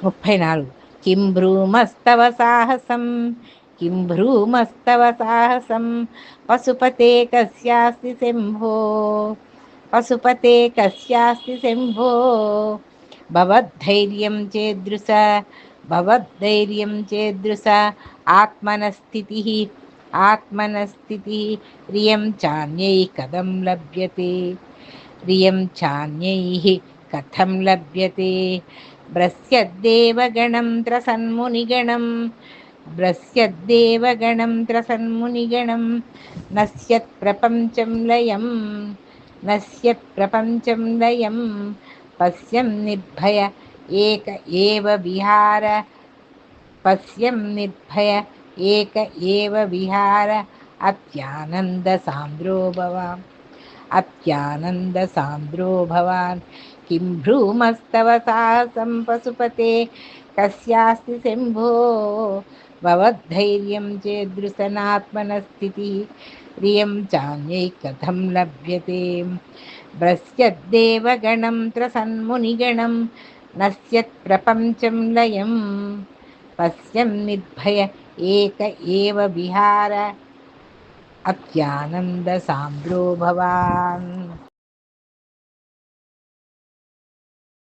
34. కిం భ్రూమస్తవ సాహసం, కిం భ్రూమస్తవ సాహసం, పశుపతే కస్యాస్తి శంభో, పశుపతే కస్యాస్తి శంభో, భవద్ధైర్యం చేదృశ, భవద్ధైర్యం చేదృశ, ఆత్మనస్థితి, ఆత్మనస్థితి, రియం చాన్యై కథం లభ్యతే, రియం చాన్యైః కథం లభ్యతే, భ్రస్యద్దేవగణం త్రసన్మునిగణం, భ్రస్యద్దేవగణం త్రసన్మునిగణం, నశ్యత్ ప్రపంచం లయం, నశ్యత్ ప్రపంచం లయం, పశ్యం నిర్భయ ఏక ఏవ విహార, పశ్యం నిర్భయ ఏక ఏవ విహార, అత్యానంద సాంద్రో భవాన్, అత్యానంద సాంద్రో భవాన్, కిం భ్రూమస్తవ సాహసం పశుపతే కస్యాస్తి శంభో, భవద్ధైర్యం చేదృశనాత్మనస్థితి, రియం చాన్యై కథం లభ్యతే, భ్రస్యద్దేవగణం త్రసన్మునిగణం, నశ్యత్ ప్రపంచం లయం, పశ్యం నిర్భయ ఏక ఏవ విహార, అత్యానంద సాంద్రో భవాన్.